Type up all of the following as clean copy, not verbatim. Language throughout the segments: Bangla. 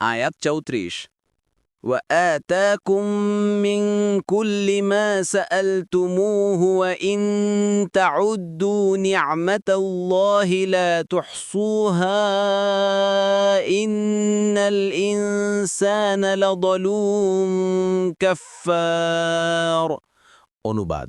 আয়াত ৩৪ وآتاكم من كل ما سألتموه وإن تعدوا نعمة الله لا تحصوها إن الإنسان لظلوم كفار অনুবাদ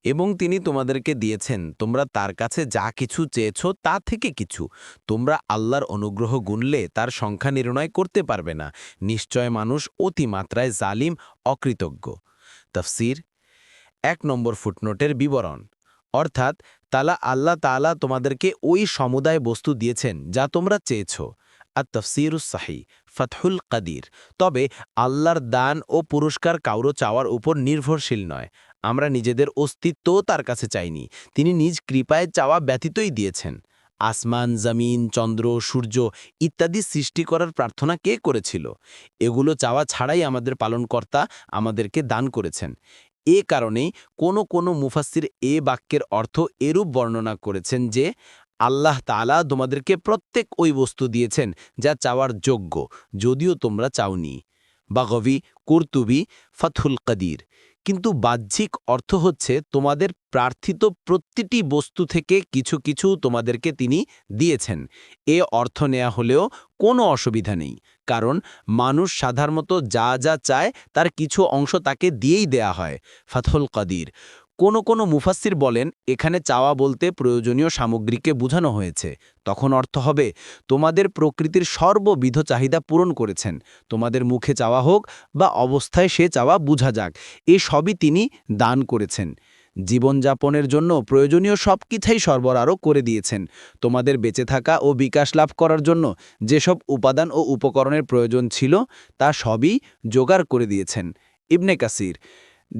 এবং তিনি তোমাদেরকে দিয়েছেন তোমরা তার কাছে যা কিছু চেয়েছ তা থেকে কিছু তোমরা আল্লাহর অনুগ্রহ গুনলে তার সংখ্যা নির্ণয় করতে পারবে না নিশ্চয় মানুষ অতিমাত্রায় জালিম অকৃতজ্ঞ তাফসীর ১ নম্বর ফুটনোটের বিবরণ অর্থাৎ আল্লাহ তাআলা তোমাদেরকে ওই সমুদায় বস্তু দিয়েছেন যা তোমরা চেয়েছ আত-তাফসীরুস সাহিহ ফাতহুল কাদির তবে আল্লাহর দান ও পুরস্কার কাউরো চাওয়ার উপর নির্ভরশীল নয় আমরা নিজেদের অস্তিত্বও তার কাছে চাইনি তিনি নিজ কৃপায় চাওয়া ব্যতীতই দিয়েছেন আসমান জমিন চন্দ্র সূর্য ইত্যাদি সৃষ্টি করার প্রার্থনা কে করেছিল এগুলো চাওয়া ছাড়াই আমাদের পালনকর্তা আমাদেরকে দান করেছেন এ কারণেই কোনো মুফাসসির এ বাক্যের অর্থ এরূপ বর্ণনা করেছেন যে আল্লাহ তাআলা তোমাদেরকে প্রত্যেক ওই বস্তু দিয়েছেন যা চাওয়ার যোগ্য যদিও তোমরা চাওনি বাগভি কুরতুবি ফাতহুল কাদির কিন্তু বাহ্যিক অর্থ হচ্ছে তোমাদের প্রার্থিত প্রতিটি বস্তু থেকে কিছু কিছু তোমাদেরকে তিনি দিয়েছেন এ অর্থ নেয়া হলেও কোনো অসুবিধা নেই কারণ মানুষ সাধারণত যা যা চায় তার কিছু অংশ তাকে দিয়েই দেয়া হয় ফাতহুল কাদির কোনো মুফাসসির বলেন এখানে চাওয়া বলতে প্রয়োজনীয় সামগ্রীকে বোঝানো হয়েছে তখন অর্থ হবে তোমাদের প্রকৃতির সর্ববিধ চাহিদা পূরণ করেছেন তোমাদের মুখে চাওয়া হোক বা অবস্থায় সে চাওয়া বোঝা যাক এ সবই তিনি দান করেছেন জীবনযাপনের জন্য প্রয়োজনীয় সব কিছুই সরবরাহ করে দিয়েছেন তোমাদের বেঁচে থাকা ও বিকাশ লাভ করার জন্য যেসব উপাদান ও উপকরণের প্রয়োজন ছিল তা সবই জোগাড় করে দিয়েছেন ইবনে কাসির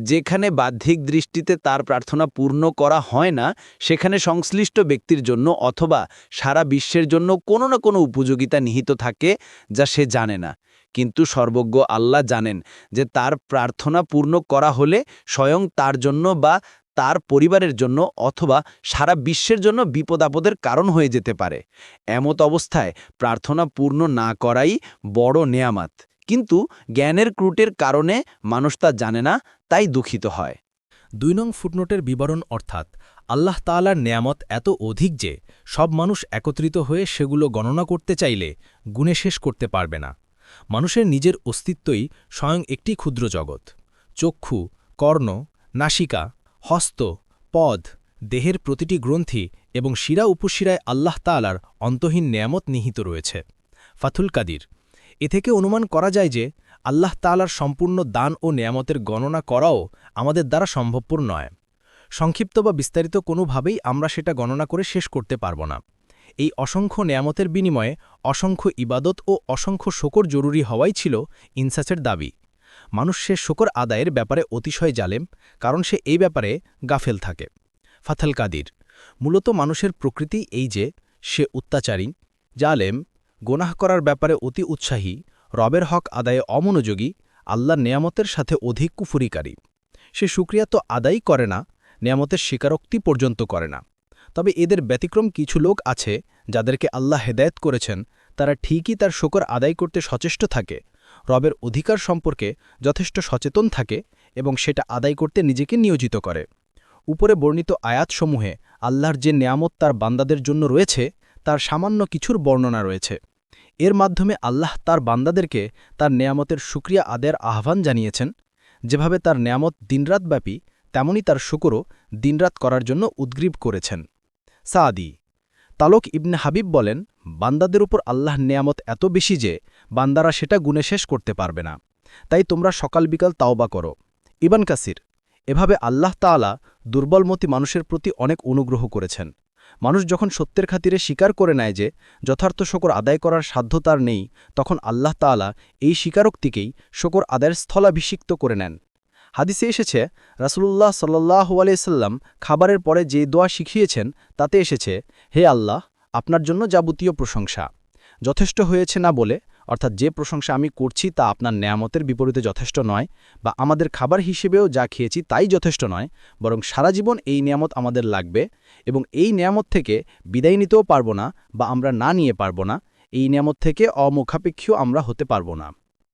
যেখানে বাহ্যিক দৃষ্টিতে তার প্রার্থনা পূর্ণ করা হয় না সেখানে সংশ্লিষ্ট ব্যক্তির জন্য অথবা সারা বিশ্বের জন্য কোনো না কোনো উপযোগিতা নিহিত থাকে যা সে জানে না কিন্তু সর্বজ্ঞ আল্লাহ জানেন যে তার প্রার্থনা পূর্ণ করা হলে স্বয়ং তার জন্য বা তার পরিবারের জন্য অথবা সারা বিশ্বের জন্য বিপদ-আপদের কারণ হয়ে যেতে পারে এমত অবস্থায় প্রার্থনা পূর্ণ না করাই বড় নেয়ামত কিন্তু জ্ঞানের ত্রুটির কারণে মানুষ তা জানে না তাই দুঃখিত হয় ২ নং ফুটনোটের বিবরণ অর্থাৎ আল্লাহ তাআলার নেয়ামত এত অধিক যে সব মানুষ একত্রিত হয়ে সেগুলো গণনা করতে চাইলে গুণে শেষ করতে পারবে না মানুষের নিজের অস্তিত্বই স্বয়ং একটি ক্ষুদ্র জগৎ চক্ষু কর্ণ নাসিকা হস্ত পদ দেহের প্রতিটি গ্রন্থি এবং শিরা উপশিরায় আল্লাহ তাআলার অন্তহীন নেয়ামত নিহিত রয়েছে ফাথুল কাদির এ থেকে অনুমান করা যায় যে আল্লাহ তাআলার সম্পূর্ণ দান ও নেয়ামতের গণনা করাও আমাদের দ্বারা সম্ভবপর নয় সংক্ষিপ্ত বা বিস্তারিত কোনোভাবেই আমরা সেটা গণনা করে শেষ করতে পারব না এই অসংখ্য নেয়ামতের বিনিময়ে অসংখ্য ইবাদত ও অসংখ্য শকর জরুরি হওয়াই ছিল ইনসাসের দাবি মানুষ সে শকর আদায়ের ব্যাপারে অতিশয় জালেম কারণ সে এই ব্যাপারে গাফেল থাকে ফাথাল কাদির মূলত মানুষের প্রকৃতি এই যে সে অত্যাচারী জালেম গোনাহ করার ব্যাপারে অতি উৎসাহী রবের হক আদায়ে অমনোযোগী আল্লাহর নেয়ামতের সাথে অধিক কুফুরিকারী সে শুকরিয়া তো আদায়ই করে না নেয়ামতের স্বীকারোক্তি পর্যন্ত করে না তবে এদের ব্যতিক্রম কিছু লোক আছে যাদেরকে আল্লাহ হেদায়েত করেছেন তারা ঠিকই তার শকর আদায় করতে সচেষ্ট থাকে রবের অধিকার সম্পর্কে যথেষ্ট সচেতন থাকে এবং সেটা আদায় করতে নিজেকে নিয়োজিত করে উপরে বর্ণিত আয়াতসমূহে আল্লাহর যে নেয়ামত তার বান্দাদের জন্য রয়েছে তার সামান্য কিছুর বর্ণনা রয়েছে এর মাধ্যমে আল্লাহ তার বান্দাদেরকে তার নেয়ামতের শুকরিয়া আদায়ের আহ্বান জানিয়েছেন যেভাবে তার নেয়ামত দিনরাতব্যাপী তেমনি তার শুকরও দিনরাত করার জন্য উদ্গ্রীব করেছেন সাদি তালক ইবনে হাবিব বলেন বান্দাদের উপর আল্লাহর নেয়ামত এত বেশি যে বান্দারা সেটা গুণে শেষ করতে পারবে না তাই তোমরা সকাল বিকাল তাওবা করো ইবন কাসির এভাবে আল্লাহ তাআলা দুর্বলমতি মানুষের প্রতি অনেক অনুগ্রহ করেছেন মানুষ যখন সত্যের খাতিরে স্বীকার করে নেয় যে যথার্থ শকর আদায় করার সাধ্য তার নেই তখন আল্লাহ তাআলা এই স্বীকারোক্তিকেই শকর আদায়ের স্থলাভিষিক্ত করে নেন হাদিসে এসেছে রাসূলুল্লাহ সাল্লাল্লাহু আলাইহি সাল্লাম খাবারের পরে যে দোয়া শিখিয়েছেন তাতে এসেছে হে আল্লাহ আপনার জন্য যাবতীয় প্রশংসা যথেষ্ট হয়েছে না বলে অর্থাৎ যে প্রশংসা আমি করছি তা আপনার নেয়ামতের বিপরীতে যথেষ্ট নয় বা আমাদের খাবার হিসেবেও যা খেয়েছি তাই যথেষ্ট নয় বরং সারা জীবন এই নেয়ামত আমাদের লাগবে এবং এই নেয়ামত থেকে বিদায় নিতেও পারব না বা আমরা না নিয়ে পারব না এই নিয়ামত থেকে অমুখাপেক্ষীও আমরা হতে পারব না